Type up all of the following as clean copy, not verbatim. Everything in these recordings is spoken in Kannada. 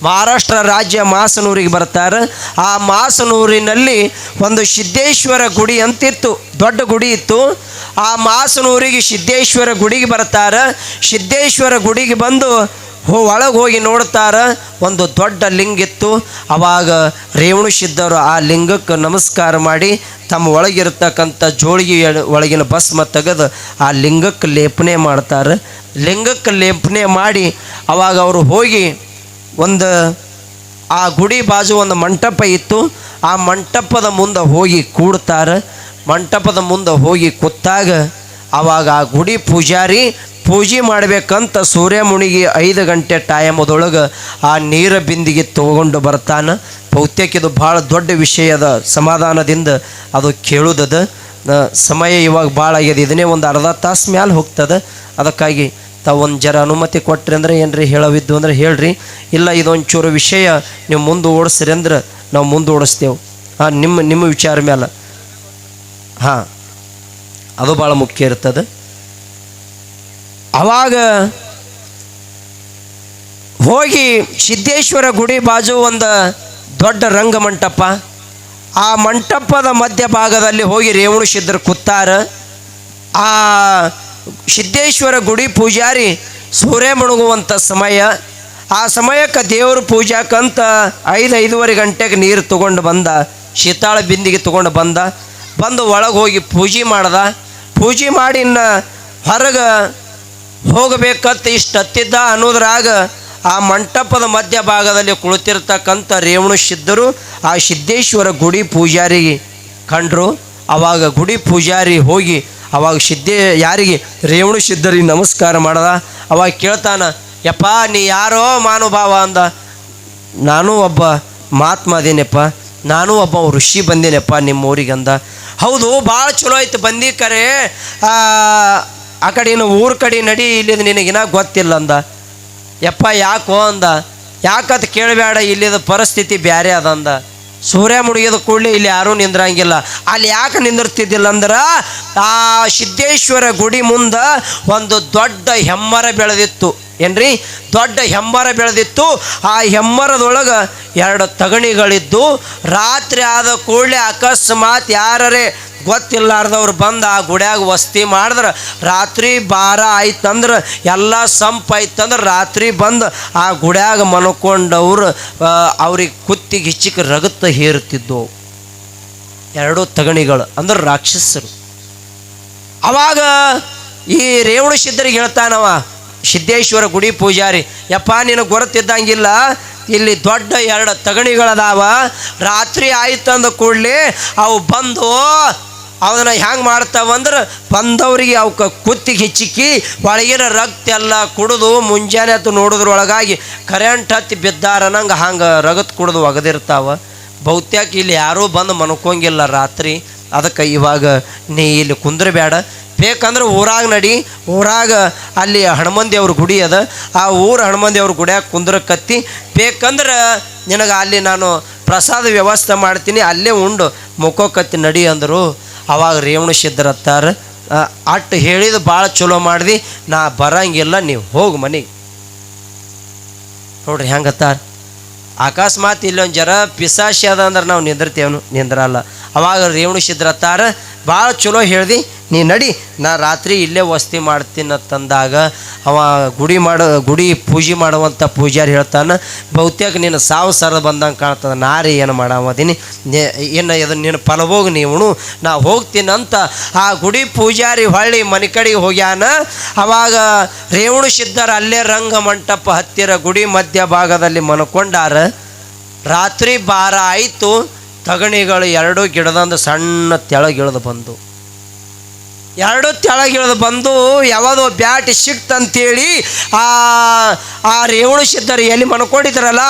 ಮಹಾರಾಷ್ಟ್ರ ರಾಜ್ಯ ಮಾಸನೂರಿಗೆ ಬರ್ತಾರೆ. ಆ ಮಾಸನೂರಿನಲ್ಲಿ ಒಂದು ಸಿದ್ದೇಶ್ವರ ಗುಡಿ ಅಂತಿತ್ತು, ದೊಡ್ಡ ಗುಡಿ ಇತ್ತು. ಆ ಮಾಸನೂರಿಗೆ ಸಿದ್ದೇಶ್ವರ ಗುಡಿಗೆ ಬರ್ತಾರೆ. ಸಿದ್ದೇಶ್ವರ ಗುಡಿಗೆ ಬಂದು ಒಳಗೆ ಹೋಗಿ ನೋಡ್ತಾರೆ, ಒಂದು ದೊಡ್ಡ ಲಿಂಗಿತ್ತು. ಆವಾಗ ರೇವಣಸಿದ್ಧರು ಆ ಲಿಂಗಕ್ಕೆ ನಮಸ್ಕಾರ ಮಾಡಿ ತಮ್ಮ ಒಳಗಿರ್ತಕ್ಕಂಥ ಜೋಳಿಗೆ ಒಳಗಿನ ಭಸ್ಮ ತೆಗೆದು ಆ ಲಿಂಗಕ್ಕೆ ಲೇಪನೆ ಮಾಡ್ತಾರೆ. ಲಿಂಗಕ್ಕೆ ಲೇಪನೆ ಮಾಡಿ ಆವಾಗ ಅವರು ಹೋಗಿ ಒಂದು ಆ ಗುಡಿ ಬಾಜು ಒಂದು ಮಂಟಪ ಇತ್ತು. ಆ ಮಂಟಪದ ಮುಂದೆ ಹೋಗಿ ಕೂಡ್ತಾರೆ. ಮಂಟಪದ ಮುಂದೆ ಹೋಗಿ ಕೂತಾಗ ಆವಾಗ ಆ ಗುಡಿ ಪೂಜಾರಿ ಪೂಜೆ ಮಾಡಬೇಕಂತ ಸೂರ್ಯಮುನಿಗೆ 5 ಗಂಟೆ ಟೈಮದೊಳಗೆ ಆ ನೀರ ಬಿಂದಿಗೆ ತೊಗೊಂಡು ಬರ್ತಾನೆ. ಬಹುತೇಕ ಇದು ಭಾಳ ದೊಡ್ಡ ವಿಷಯದ, ಸಮಾಧಾನದಿಂದ ಅದು ಕೇಳುವುದದ. ಸಮಯ ಇವಾಗ ಭಾಳ ಆಗಿದೆ, ಇದನ್ನೇ ಒಂದು ಅರ್ಧ ತಾಸು ಮ್ಯಾಲೆ ಹೋಗ್ತದೆ. ಅದಕ್ಕಾಗಿ ತಾವು ಒಂದು ಜರ ಅನುಮತಿ ಕೊಟ್ರಿ ಅಂದ್ರೆ ಏನ್ರಿ ಹೇಳವಿದ್ದು ಅಂದ್ರೆ ಹೇಳ್ರಿ, ಇಲ್ಲ ಇದೊಂಚೂರು ವಿಷಯ ನೀವು ಮುಂದೆ ಓಡಿಸ್ರಿ ಅಂದ್ರೆ ನಾವು ಮುಂದೆ ಓಡಿಸ್ತೇವೆ. ನಿಮ್ಮ ವಿಚಾರ ಮೇಲೆ ಅದು ಭಾಳ ಮುಖ್ಯ ಇರ್ತದೆ. ಅವಾಗ ಹೋಗಿ ಸಿದ್ದೇಶ್ವರ ಗುಡಿ ಬಾಜು ಒಂದು ದೊಡ್ಡ ರಂಗಮಂಟಪ, ಆ ಮಂಟಪದ ಮಧ್ಯಭಾಗದಲ್ಲಿ ಹೋಗಿ ರೇವಣಸಿದ್ಧರು ಕೂತಾರ. ಆ ಸಿದ್ದೇಶ್ವರ ಗುಡಿ ಪೂಜಾರಿ ಸೂರ್ಯ ಮುಳುಗುವಂಥ ಸಮಯ. ಆ ಸಮಯಕ್ಕೆ ದೇವ್ರ ಪೂಜಾಕಂತ 5-5:30 ಗಂಟೆಗೆ ನೀರು ತೊಗೊಂಡು ಬಂದ, ಶೀತಾಳ ಬಿಂದಿಗೆ ತೊಗೊಂಡು ಬಂದು ಒಳಗೆ ಹೋಗಿ ಪೂಜೆ ಮಾಡ್ದ. ಪೂಜೆ ಮಾಡಿ ಇನ್ನು ಹೊರಗೆ ಹೋಗಬೇಕಂತ ಇಷ್ಟು ಹತ್ತಿದ್ದ ಅನ್ನೋದ್ರಾಗ ಆ ಮಂಟಪದ ಮಧ್ಯಭಾಗದಲ್ಲಿ ಕುಳಿತಿರ್ತಕ್ಕಂಥ ರೇವಣಸಿದ್ಧರು ಆ ಸಿದ್ದೇಶ್ವರ ಗುಡಿ ಪೂಜಾರಿಗೆ ಕಂಡ್ರು. ಆವಾಗ ಗುಡಿ ಪೂಜಾರಿ ಹೋಗಿ ಅವಾಗ ಯಾರಿಗೆ ರೇವಣಸಿದ್ಧರಿಗೆ ನಮಸ್ಕಾರ ಮಾಡ್ದ. ಅವಾಗ ಕೇಳ್ತಾನ, ಯಪ್ಪ ನೀ ಯಾರೋ ಮಾನುಭಾವ ಅಂದ. ನಾನು ಒಬ್ಬ ಮಹಾತ್ಮ ಅದೇನಪ್ಪ, ನಾನು ಒಬ್ಬ ಋಷಿ ಬಂದೇನಪ್ಪ ನಿಮ್ಮ ಊರಿಗೆ ಅಂದ. ಹೌದು, ಭಾಳ ಚಲೋ ಆಯ್ತು ಬಂದಿ, ಕರೆ ಆ ಕಡೆ ಊರ ಕಡೆ ನಡಿ, ಇಲ್ಲಿದು ನಿನಗಿನ ಗೊತ್ತಿಲ್ಲ ಅಂದ. ಯಪ್ಪ ಯಾಕೋ ಅಂದ. ಯಾಕಂತ ಕೇಳಬೇಡ, ಇಲ್ಲಿದ ಪರಿಸ್ಥಿತಿ ಬೇರೆ ಅದಂದ. ಸೂರ್ಯ ಮುಳುಗಿದ ಕೂಡಲೇ ಇಲ್ಲಿ ಯಾರೂ ನಿಂದ್ರಂಗಿಲ್ಲ. ಅಲ್ಲಿ ಯಾಕೆ ನಿಂದಿರ್ತಿದ್ದಿಲ್ಲ ಅಂದ್ರೆ ಆ ಸಿದ್ದೇಶ್ವರ ಗುಡಿ ಮುಂದೆ ಒಂದು ದೊಡ್ಡ ಹೆಮ್ಮರ ಬೆಳೆದಿತ್ತು. ಏನ್ರಿ, ದೊಡ್ಡ ಹೆಮ್ಮರ ಬೆಳೆದಿತ್ತು. ಆ ಹೆಮ್ಮರದೊಳಗೆ 2 ತಗಣಿಗಳಿದ್ದು. ರಾತ್ರಿ ಆದ ಕೂಡಲೇ ಅಕಸ್ಮಾತ್ ಯಾರೇ ಗೊತ್ತಿಲ್ಲಾರ್ದವ್ರು ಬಂದು ಆ ಗುಡ್ಯಾಗ ವಸ್ತಿ ಮಾಡಿದ್ರೆ ರಾತ್ರಿ 12 ಆಯ್ತಂದ್ರೆ ಎಲ್ಲ ಸಂಪಾಯ್ತಂದ್ರೆ ರಾತ್ರಿ ಬಂದು ಆ ಗುಡ್ಯಾಗ ಮನ್ಕೊಂಡವ್ರು ಅವ್ರಿಗೆ ಕುತ್ತಿಗೆ ಹಿಚ್ಚಿಗೆ ರಗತ್ತ ಹೇರುತ್ತಿದ್ದವು. 2 ತಗಣಿಗಳು ಅಂದ್ರೆ ರಾಕ್ಷಸರು. ಅವಾಗ ಈ ರೇವಣಸಿದ್ಧರಿಗೆ ಹೇಳ್ತಾನವ ಸಿದ್ದೇಶ್ವರ ಗುಡಿ ಪೂಜಾರಿ, ಯಪ್ಪ ನಿನಗೆ ಗೊತ್ತಿದ್ದಂಗಿಲ್ಲ, ಇಲ್ಲಿ ದೊಡ್ಡ 2 ತಗಣಿಗಳದಾವ. ರಾತ್ರಿ ಆಯ್ತಂದ ಕೂಡಲೇ ಅವು ಬಂದು ಅವನ್ನ ಹೆಂಗೆ ಮಾಡ್ತಾವಂದ್ರೆ ಬಂದವರಿಗೆ ಅವಕ್ಕೆ ಕುತ್ತಿಗೆ ಹಿಚ್ಚಿಕ್ಕಿ ಒಳಗಿನ ರಕ್ತ ಎಲ್ಲ ಕುಡಿದು ಮುಂಜಾನೆ ಹೊತ್ತು ನೋಡಿದ್ರೊಳಗಾಗಿ ಕರೆಂಟ್ ಹತ್ತಿ ಬಿದ್ದಾರನಂಗೆ ಹಂಗೆ ರಗತ್ ಕುಡಿದು ಒಗದಿರ್ತಾವ. ಬಹುತೇಕ ಇಲ್ಲಿ ಯಾರೂ ಬಂದು ಮನ್ಕೊಂಗಿಲ್ಲ ರಾತ್ರಿ. ಅದಕ್ಕೆ ಇವಾಗ ನೀ ಇಲ್ಲಿ ಕುಂದ್ರಬೇಡ, ಬೇಕಂದ್ರೆ ಊರಾಗ ನಡಿ. ಊರಾಗ ಅಲ್ಲಿ ಹನುಮಂದೇವ್ರ ಗುಡಿ ಅದ, ಆ ಊರು ಹನುಮಂದೇವ್ರ ಗುಡಿಯಾಗ ಕುಂದ್ರಕತ್ತಿ. ಬೇಕಂದ್ರೆ ನಿನಗೆ ಅಲ್ಲಿ ನಾನು ಪ್ರಸಾದ ವ್ಯವಸ್ಥೆ ಮಾಡ್ತೀನಿ, ಅಲ್ಲೇ ಉಂಡು ಮುಕ್ಕೋಕತ್ತಿ ನಡಿ ಅಂದರು. ಅವಾಗ ರೇವಣಸಿದ್ಧರತ್ತಾರ, ಅಟ್ಟು ಹೇಳಿದ ಭಾಳ ಚಲೋ ಮಾಡ್ದು, ನಾ ಬರಂಗಿಲ್ಲ, ನೀವು ಹೋಗಿ ಮನೆಗೆ. ನೋಡ್ರಿ ಹೆಂಗತ್ತಾರ. ಅಕಸ್ಮಾತ್ ಇಲ್ಲೊಂದು ಜರ ಪಿಸಾಶಿ ಅದ ಅಂದ್ರೆ ನಾವು ನಿಂದಿರ್ತೇವನು, ನಿಂದ್ರಲ್ಲ. ಅವಾಗ ರೇವಣಸಿದ್ಧರತ್ತಾರ, ಭಾಳ ಚಲೋ ಹೇಳ್ದು, ನೀ ನಡಿ, ನಾ ರಾತ್ರಿ ಇಲ್ಲೇ ವಸ್ತಿ ಮಾಡ್ತೀನಿ ತಂದಾಗ ಅವ ಗುಡಿ ಪೂಜೆ ಮಾಡುವಂಥ ಪೂಜಾರಿ ಹೇಳ್ತಾನೆ, ಬಹುತೇಕ ನೀನು ಸಾವು ಸರದ ಬಂದಂಗೆ ಕಾಣ್ತದೆ, ನಾರಿ ಏನು ಮಾಡಾಮದೀನಿ, ಏನು ಅದನ್ನು ನೀನು ಫಲಭೋಗಿ ನೀವು ನಾ ಹೋಗ್ತೀನಂತ ಆ ಗುಡಿ ಪೂಜಾರಿ ಹೊಳ್ಳಿ ಮನೆ ಕಡೆಗೆ ಹೋಗ್ಯಾನ. ಅವಾಗ ರೇವಣಸಿದ್ಧರು ಅಲ್ಲೇ ರಂಗ ಮಂಟಪ ಹತ್ತಿರ ಗುಡಿ ಮಧ್ಯ ಭಾಗದಲ್ಲಿ ಮನ್ಕೊಂಡಾರ. ರಾತ್ರಿ 12 ಆಯಿತು. ತಗಣಿಗಳು 2 ಗಿಡದಂದು ಸಣ್ಣ ತೆಳಗಿಳಿದು ಬಂದು 2 ತೆಳಗಿಳಿದು ಬಂದು ಯಾವುದೋ ಬ್ಯಾಟಿ ಸಿಕ್ತಂತೇಳಿ ಆ ರೇವಣಸಿದ್ಧರು ಎಲ್ಲಿ ಮನ್ಕೊಂಡಿದ್ರಲ್ಲ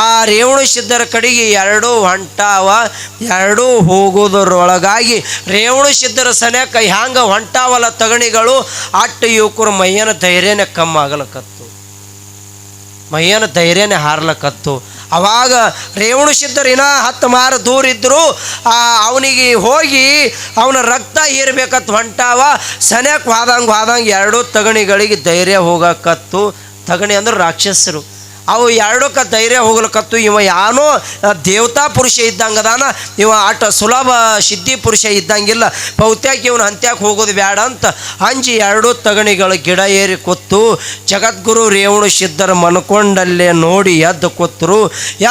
ಆ ರೇವಣಸಿದ್ಧರ ಕಡೆಗೆ 2 ಹೊಂಟಾವ. 2 ಹೋಗೋದ್ರೊಳಗಾಗಿ ರೇವಣಸಿದ್ಧರ ಸನ್ಯಾಕ ಹ್ಯಾಂಗ ಹೊಂಟಾವಲ್ಲ ತಗಣಿಗಳು, ಅಟ್ಟು ಯುವಕರು ಮೈಯನ ಧೈರ್ಯನೇ ಕಮ್ಮಾಗಲಕತ್ತು, ಮೈಯನ ಧೈರ್ಯನೇ ಹಾರ್ಲಕತ್ತು. ಅವಾಗ ರೇವಣಸಿದ್ಧರು ಇನ್ನೂ 10 ಮಾರು ದೂರ ಇದ್ದರು. ಅವನಿಗೆ ಹೋಗಿ ಅವನ ರಕ್ತ ಹೀರ್ಬೇಕತ್ತು ಹೊಂಟಾವ. ಸನ್ಯಾಕ ಹೋದಂಗೆ 2 ತಗಣಿಗಳಿಗೆ ಧೈರ್ಯ ಹೋಗಕತ್ತು. ತಗಣಿ ಅಂದ್ರೆ ರಾಕ್ಷಸರು. ಅವು ಎರಡಕ್ಕೆ ಧೈರ್ಯ ಹೋಗ್ಲಕತ್ತು. ಇವ ಯಾನೋ ದೇವತಾ ಪುರುಷ ಇದ್ದಂಗದಾನ, ಇವ ಆಟ ಸುಲಭ ಸಿದ್ಧಿ ಪುರುಷ ಇದ್ದಂಗಿಲ್ಲ, ಬಹುತ್ಯಾಕ ಇವನು ಹಂತ್ಯಾಕೆ ಹೋಗೋದು ಬೇಡ ಅಂತ ಅಂಜಿ ಎರಡೂ ತಗಣಿಗಳು ಗಿಡ ಏರಿ ಕೂತು ಜಗದ್ಗುರು ರೇವಣ ಸಿದ್ಧರ ಮನ್ಕೊಂಡಲ್ಲೇ ನೋಡಿ ಎದ್ದು ಕೂತರು.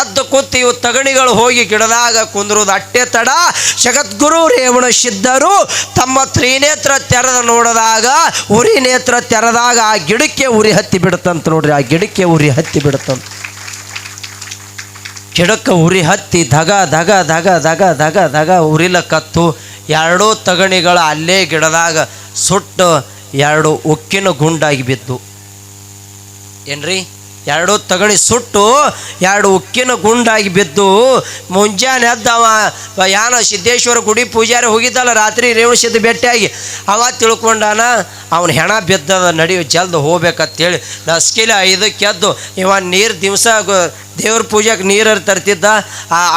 ಎದ್ದು ಕೂತು ಇವು ತಗಣಿಗಳು ಹೋಗಿ ಗಿಡದಾಗ ಕುಂದ್ರೋದು ಅಟ್ಟೆ ತಡ ಜಗದ್ಗುರು ರೇವಣ ಸಿದ್ಧರು ತಮ್ಮ ತ್ರಿನೇತ್ರ ತೆರೆದ ನೋಡಿದಾಗ ಉರಿ ನೇತ್ರ ತೆರೆದಾಗ ಆ ಗಿಡಕ್ಕೆ ಉರಿ ಹತ್ತಿ ಬಿಡುತ್ತಂತ ನೋಡ್ರಿ. ಆ ಗಿಡಕ್ಕೆ ಉರಿ ಹತ್ತಿ ಬಿಡುತ್ತಂತ. ಗಿಡಕ್ಕೆ ಉರಿ ಹತ್ತಿ ಧಗ ಧಗ ಧಗ ಧಗ ಧಗ ಧಗ ಉರಿಲಕತ್ತು. ಎರಡೂ ತಗಣಿಗಳು ಅಲ್ಲೇ ಗಿಡದಾಗ ಸುಟ್ಟು ಎರಡು ಉಕ್ಕಿನ ಗುಂಡಾಗಿ ಬಿದ್ದು. ಏನ್ರಿ, ಎರಡೂ ತಗಣಿ ಸುಟ್ಟು ಎರಡು ಉಕ್ಕಿನ ಗುಂಡಾಗಿ ಬಿದ್ದು. ಮುಂಜಾನೆ ಎದ್ದವ ಯಾನ ಸಿದ್ದೇಶ್ವರ ಗುಡಿ ಪೂಜಾರಿ ಹೋಗಿದ್ದಲ್ಲ ರಾತ್ರಿ ರೇವಣ ಸಿದ್ಧ ಭೇಟಿಯಾಗಿ ಅವ ತಿಳ್ಕೊಂಡಾನ ಅವನ ಹೆಣ ಬಿದ್ದದ, ನಡೆಯೋ ಜಲ್ದು ಹೋಗ್ಬೇಕಂತೇಳಿ ನಸ್ಕಿಲೆ 5ಕ್ಕೆ ಎದ್ದು ಇವ ನೀರು ದಿವಸ ದೇವ್ರ ಪೂಜೆಗೆ ನೀರು ತರ್ತಿದ್ದ.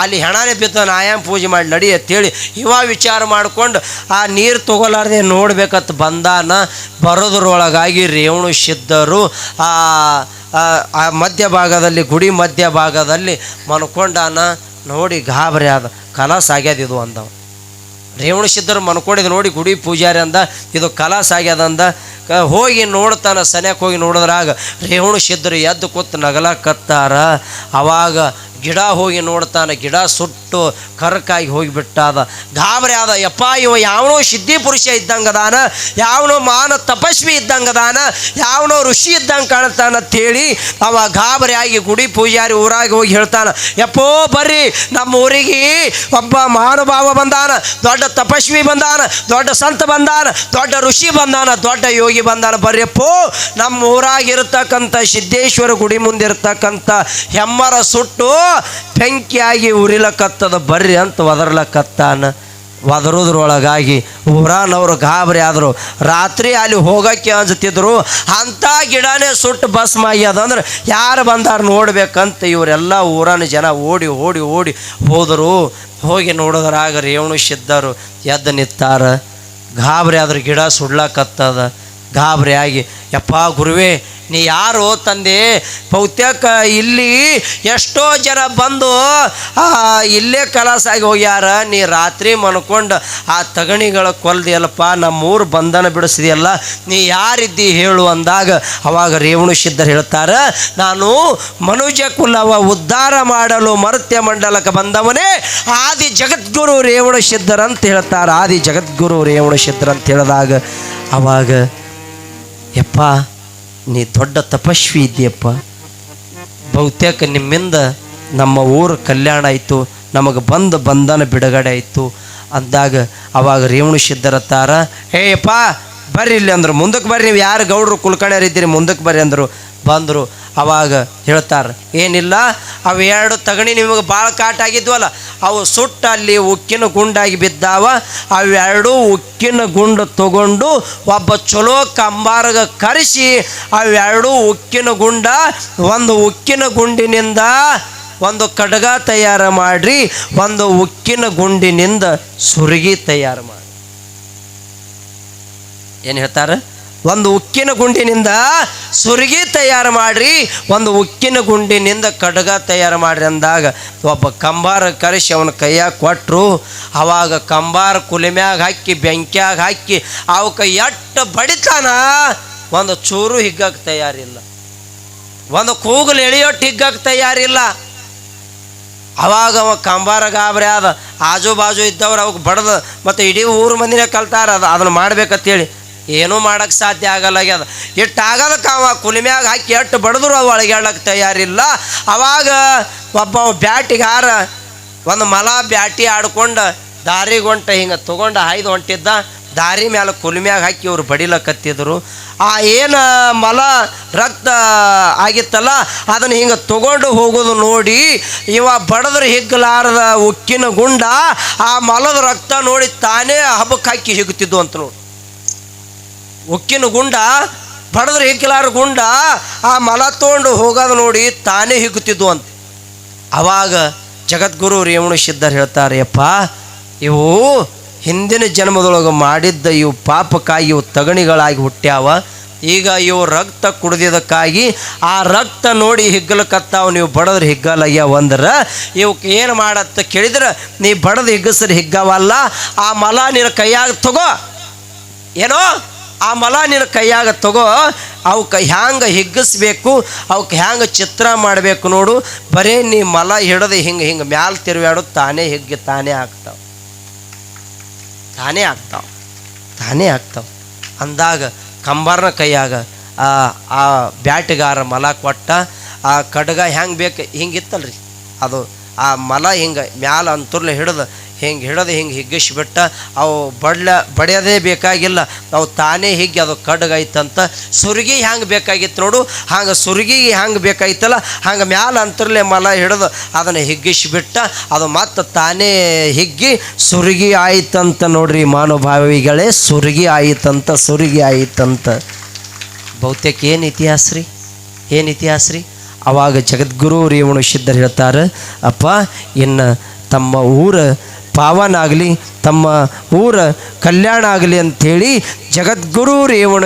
ಅಲ್ಲಿ ಹೆಣನೇ ಬಿದ್ದ, ಆಯಾಮ ಪೂಜೆ ಮಾಡಿ ನಡಿ ಅಂತೇಳಿ ಇವ ವಿಚಾರ ಮಾಡ್ಕೊಂಡು ಆ ನೀರು ತೊಗೊಲಾರ್ದೆ ನೋಡ್ಬೇಕಂತ ಬಂದಾನ. ಬರೋದ್ರೊಳಗಾಗಿ ರೇವಣ ಸಿದ್ಧರು ಆ ಮಧ್ಯಭಾಗದಲ್ಲಿ ಗುಡಿ ಮಧ್ಯಭಾಗದಲ್ಲಿ ಮನ್ಕೊಂಡಾನ. ನೋಡಿ ಗಾಬರಿ ಆದ, ಕಲಾಸ ಆಗ್ಯದಿದು ಅಂದವ. ರೇವಣ ಸಿದ್ಧರು ಮನ್ಕೊಂಡಿದ್ದು ನೋಡಿ ಗುಡಿ ಪೂಜಾರಿ ಅಂದ ಇದು ಕಲಾಸ ಆಗ್ಯದಂದ. ಹೋಗಿ ನೋಡ್ತಾನ, ಸನ್ಯಾಕೆ ಹೋಗಿ ನೋಡಿದ್ರಾಗ ರೇವಣ ಸಿದ್ಧರು ಎದ್ದು ಕೂತು ನಗಲಕತ್ತಾರ. ಅವಾಗ ಗಿಡ ಹೋಗಿ ನೋಡ್ತಾನೆ, ಗಿಡ ಸುಟ್ಟು ಕರಕಾಗಿ ಹೋಗಿಬಿಟ್ಟಾದ. ಗಾಬರಿ ಆದ, ಯಪ್ಪ ಇವ ಯಾವನೋ ಸಿದ್ಧಿ ಪುರುಷ ಇದ್ದಂಗದಾನ, ಯಾವನೋ ಮಾನ ತಪಸ್ವಿ ಇದ್ದಂಗದಾನ, ಯಾವನೋ ಋಷಿ ಇದ್ದಂಗೆ ಕಾಣ್ತಾನ ಅಂತೇಳಿ ಅವ ಗಾಬರಿ ಆಗಿ ಗುಡಿ ಪೂಜಾರಿ ಊರಾಗಿ ಹೋಗಿ ಹೇಳ್ತಾನ, ಯಪ್ಪೋ ಬರ್ರಿ ನಮ್ಮ ಊರಿಗೆ ಒಬ್ಬ ಮಹಾನುಭಾವ ಬಂದಾನ, ದೊಡ್ಡ ತಪಸ್ವಿ ಬಂದಾನ, ದೊಡ್ಡ ಸಂತ ಬಂದಾನ, ದೊಡ್ಡ ಋಷಿ ಬಂದಾನ, ದೊಡ್ಡ ಯೋಗಿ ಬಂದಾನ, ಬರ್ರಿಯಪ್ಪೋ ನಮ್ಮ ಊರಾಗಿರ್ತಕ್ಕಂಥ ಸಿದ್ದೇಶ್ವರ ಗುಡಿ ಮುಂದಿರ್ತಕ್ಕಂಥ ಹೆಮ್ಮರ ಸುಟ್ಟು ಬೆಂಕಿಯಾಗಿ ಉರಿಲಕತ್ತದ ಬರ್ರಿ ಅಂತ ಒದರ್ಲಕತ್ತಾನ. ಒದರೋದ್ರೊಳಗಾಗಿ ಊರಾನವರು ಗಾಬರಿ ಆದರು. ರಾತ್ರಿ ಅಲ್ಲಿ ಹೋಗೋಕ್ಕೆ ಅಂಜುತ್ತಿದ್ರು. ಅಂಥ ಗಿಡನೇ ಸುಟ್ಟು ಭಸ್ಮ ಆಗ್ಯದ ಅಂದ್ರೆ ಯಾರು ಬಂದಾರ ನೋಡ್ಬೇಕಂತ ಇವರೆಲ್ಲ ಊರಾನ ಜನ ಓಡಿ ಓಡಿ ಓಡಿ ಹೋದರು. ಹೋಗಿ ನೋಡಿದ್ರಾಗ ರೇವಣ ಸಿದ್ಧರು ಎದ್ದು ನಿಂತಾರ. ಗಾಬರಿ ಆದ್ರೆ ಗಿಡ ಸುಡ್ಲಕತ್ತದ. ಗಾಬರಿ ಆಗಿ, ಯಪ್ಪ ಗುರುವೇ ನೀ ಯಾರು ತಂದೆ? ಬಹುತ್ಯಾಕ ಇಲ್ಲಿ ಎಷ್ಟೋ ಜನ ಬಂದು ಇಲ್ಲೇ ಕಲಾಸಾಗಿ ಹೋಗ್ಯಾರ, ನೀ ರಾತ್ರಿ ಮನ್ಕೊಂಡು ಆ ತಗಣಿಗಳ ಕೊಲ್ದಿಯಲ್ಲಪ್ಪ, ನಮ್ಮೂರು ಬಂಧನ ಬಿಡಿಸಿದೆಯಲ್ಲ, ನೀ ಯಾರಿದ್ದಿ ಹೇಳು ಅಂದಾಗ ಅವಾಗ ರೇವಣ ಸಿದ್ಧರು ಹೇಳ್ತಾರೆ, ನಾನು ಮನುಜ ಕುಲವ ಉದ್ಧಾರ ಮಾಡಲು ಮರ್ತ್ಯ ಮಂಡಲಕ್ಕೆ ಬಂದವನೇ ಆದಿ ಜಗದ್ಗುರು ರೇವಣ ಸಿದ್ಧರಂತ ಹೇಳ್ತಾರೆ. ಆದಿ ಜಗದ್ಗುರು ರೇವಣ ಸಿದ್ಧರಂತ ಹೇಳಿದಾಗ ಅವಾಗ, ಯಪ್ಪ ನೀ ದೊಡ್ಡ ತಪಸ್ವಿ ಇದ್ದೀಯಪ್ಪ, ಬಹುತೇಕ ನಿಮ್ಮಿಂದ ನಮ್ಮ ಊರು ಕಲ್ಯಾಣ ಆಯಿತು, ನಮಗೆ ಬಂದ ಬಂಧನ ಬಿಡುಗಡೆ ಆಯಿತು ಅಂದಾಗ ಅವಾಗ ರೇವಣ ಸಿದ್ಧರತ್ತಾರ, ಹೇಯಪ್ಪ ಬರ್ರಿ ಇಲ್ಲಿ ಅಂದರು. ಮುಂದಕ್ಕೆ ಬರ್ರಿ, ನೀವು ಯಾರು ಗೌಡ್ರು ಕುಲ್ಕಣ್ಯರಿದ್ದೀರಿ ಮುಂದಕ್ಕೆ ಬರ್ರಿ ಅಂದರು. ಬಂದರು. ಅವಾಗ ಹೇಳ್ತಾರೆ, ಏನಿಲ್ಲ ಅವು ಎರಡು ತಗಣಿ ನಿಮಗೆ ಭಾಳ ಕಾಟ ಆಗಿದ್ವಲ್ಲ, ಅವು ಸುಟ್ಟು ಅಲ್ಲಿ ಉಕ್ಕಿನ ಗುಂಡಾಗಿ ಬಿದ್ದಾವ. ಅವೆರಡು ಉಕ್ಕಿನ ಗುಂಡು ತಗೊಂಡು ಒಬ್ಬ ಚಲೋ ಕಂಬಾರಗ ಕರೆಸಿ ಅವೆರಡು ಉಕ್ಕಿನ ಗುಂಡ, ಒಂದು ಉಕ್ಕಿನ ಗುಂಡಿನಿಂದ ಒಂದು ಕಡಗ ತಯಾರು ಮಾಡಿರಿ, ಒಂದು ಉಕ್ಕಿನ ಗುಂಡಿನಿಂದ ಸುರಗಿ ತಯಾರು ಮಾಡಿ. ಏನು ಹೇಳ್ತಾರೆ? ಒಂದು ಉಕ್ಕಿನ ಗುಂಡಿನಿಂದ ಸುರಗಿ ತಯಾರು ಮಾಡಿರಿ, ಒಂದು ಉಕ್ಕಿನ ಗುಂಡಿನಿಂದ ಕಡಗ ತಯಾರು ಮಾಡಿರಿ ಅಂದಾಗ ಒಬ್ಬ ಕಂಬಾರ ಕರೆಸಿ ಅವನ ಕೈಯಾಗ ಕೊಟ್ಟರು. ಅವಾಗ ಕಂಬಾರ ಕುಲಿಮ್ಯಾಗ ಹಾಕಿ ಬೆಂಕಿಯಾಗ ಹಾಕಿ ಅವಕ್ಕೆ ಎಟ್ಟು ಬಡಿತಾನ, ಒಂದು ಚೂರು ಹಿಗ್ಗಕ್ಕೆ ತಯಾರಿಲ್ಲ, ಒಂದು ಕೂಗಲು ಎಳೆಯೋಟ್ಟು ಹಿಗ್ಗಕ್ಕೆ ತಯಾರಿಲ್ಲ. ಅವಾಗ ಅವ ಕಂಬಾರ ಗಾಬರಿ ಆದ. ಆಜು ಬಾಜು ಇದ್ದವ್ರು ಅವಕ್ಕೆ ಬಡ್ದು ಮತ್ತು ಇಡೀ ಊರು ಮಂದಿನೇ ಕಲ್ತಾರ ಅದನ್ನು ಮಾಡ್ಬೇಕಂತೇಳಿ ಏನೂ ಮಾಡೋಕ್ಕೆ ಸಾಧ್ಯ ಆಗಲ್ಲಾಗ್ಯದ. ಇಟ್ಟಾಗದಕ್ಕೆ ಅವ ಕುಲಿಮ್ಯಾಗ ಹಾಕಿ ಎಟ್ಟು ಬಡಿದ್ರು ಅವು ಅಳಗ್ಯಾಡಕ್ಕೆ ತಯಾರಿಲ್ಲ. ಅವಾಗ ಒಬ್ಬ ಬ್ಯಾಟಿಗಾರ ಒಂದು ಮಲ ಬ್ಯಾಟಿ ಆಡ್ಕೊಂಡು ದಾರಿಗೊಂಟ ಹಿಂಗೆ ತೊಗೊಂಡು ಹಾಯ್ದು ಹೊಂಟಿದ್ದ. ದಾರಿ ಮೇಲೆ ಕುಲಿಮ್ಯಾಗ ಹಾಕಿ ಇವ್ರು ಬಡಿಲಕತ್ತಿದ್ರು. ಆ ಏನು ಮಲ ರಕ್ತ ಆಗಿತ್ತಲ್ಲ ಅದನ್ನು ಹಿಂಗೆ ತೊಗೊಂಡು ಹೋಗೋದು ನೋಡಿ ಇವ ಬಡದ್ರೆ ಹಿಗ್ಗಲಾರದ ಉಕ್ಕಿನ ಗುಂಡ ಆ ಮಲದ ರಕ್ತ ನೋಡಿ ತಾನೇ ಹಬ್ಬಕ್ಕೆ ಹಾಕಿ ಹಿಗ್ತಿದ್ದು ಅಂತ ನೋಡಿ. ಉಕ್ಕಿನ ಗುಂಡ ಬಡದ್ರೆ ಹಿಗ್ಗಲಾರ ಗುಂಡ ಆ ಮಲ ತೊಗೊಂಡು ಹೋಗೋದು ನೋಡಿ ತಾನೇ ಹಿಗ್ಗುತ್ತಿದ್ದು ಅಂತ. ಅವಾಗ ಜಗದ್ಗುರು ರೇವಣ ಸಿದ್ಧರು ಹೇಳ್ತಾರೆ, ಯಪ್ಪ ಇವು ಹಿಂದಿನ ಜನ್ಮದೊಳಗೆ ಮಾಡಿದ್ದ ಇವು ಪಾಪಕ್ಕಾಗಿ ಇವು ತಗಣಿಗಳಾಗಿ ಹುಟ್ಟ್ಯಾವ, ಈಗ ಇವು ರಕ್ತ ಕುಡ್ದಿದ್ದಕ್ಕಾಗಿ ಆ ರಕ್ತ ನೋಡಿ ಹಿಗ್ಗಲಕತ್ತಾವು. ನೀವು ಬಡದ್ರೆ ಹಿಗ್ಗಲಯ್ಯವ ಅಂದ್ರೆ ಇವಕ್ಕೆ ಏನು ಮಾಡತ್ತ ಕೇಳಿದ್ರೆ ನೀ ಬಡದು ಹಿಗ್ಗಸ್ರೆ ಹಿಗ್ಗವಲ್ಲ, ಆ ಮಲ ನಿನ್ನ ಕೈಯಾಗ ತಗೋ, ಏನೋ ಆ ಮಲ ನಿನ್ನ ಕೈಯಾಗ ತಗೋ, ಅವಕ್ಕೆ ಹ್ಯಾಂಗೆ ಹಿಗ್ಗಿಸ್ಬೇಕು, ಅವಕ್ಕೆ ಹ್ಯಾಂಗೆ ಚಿತ್ರ ಮಾಡಬೇಕು ನೋಡು. ಬರೀ ನೀ ಮಲ ಹಿಡಿದು ಹಿಂಗೆ ಹಿಂಗೆ ಮ್ಯಾಲೆ ತಿರುವಾಡು, ತಾನೇ ಹಿಗ್ಗಿ ತಾನೇ ಆಗ್ತಾವೆ, ತಾನೇ ಆಗ್ತಾವೆ, ತಾನೇ ಆಗ್ತಾವೆ ಅಂದಾಗ ಕಂಬಾರನ ಕೈಯಾಗ ಆ ಬ್ಯಾಟಿಗಾರ ಮಲ ಕೊಟ್ಟ. ಆ ಕಡ್ಗ ಹೆಂಗೆ ಬೇಕು ಹಿಂಗಿತ್ತಲ್ರಿ, ಅದು ಆ ಮಲ ಹಿಂಗೆ ಮ್ಯಾಲ ಅಂತರ್ಲೆ ಹಿಡಿದು ಹಿಂಗೆ ಹಿಂಗೆ ಹಿಗ್ಗಿಸ್ಬಿಟ್ಟ. ಅವು ಬಡಿಯೋದೇ ಬೇಕಾಗಿಲ್ಲ, ನಾವು ತಾನೇ ಹಿಗ್ಗಿ ಅದು ಕಡ್ಗ ಐತಂತ. ಸುರ್ಗಿ ಹೆಂಗೆ ಬೇಕಾಗಿತ್ತು ನೋಡು, ಹಂಗೆ ಸುರ್ಗಿಗೆ ಹೆಂಗೆ ಬೇಕಾಗಿತ್ತಲ್ಲ ಹಂಗೆ ಮ್ಯಾಲ ಅಂತರ್ಲೆ ಮಲ ಹಿಡಿದು ಅದನ್ನು ಹಿಗ್ಗಿಸ್ಬಿಟ್ಟ. ಅದು ಮತ್ತೆ ತಾನೇ ಹಿಗ್ಗಿ ಸುರ್ಗಿ ಆಯ್ತಂತ ನೋಡ್ರಿ ಮಾನುಭಾವಿಗಳೇ, ಸುರ್ಗಿ ಆಯ್ತಂತ, ಸುರ್ಗಿ ಆಯ್ತಂತ. ಬಹುತೇಕ ಏನು ಇತಿಹಾಸ ರೀ, ಏನು ಇತಿಹಾಸ ರೀ. ಅವಾಗ ಜಗದ್ಗುರು ರೇವಣ ಸಿದ್ಧರು ಹೇಳ್ತಾರೆ, ಅಪ್ಪ ಇನ್ನು ತಮ್ಮ ಊರ ಪಾವನ ಆಗಲಿ, ತಮ್ಮ ಊರ ಕಲ್ಯಾಣ ಆಗಲಿ ಅಂಥೇಳಿ ಜಗದ್ಗುರು ರೇವಣ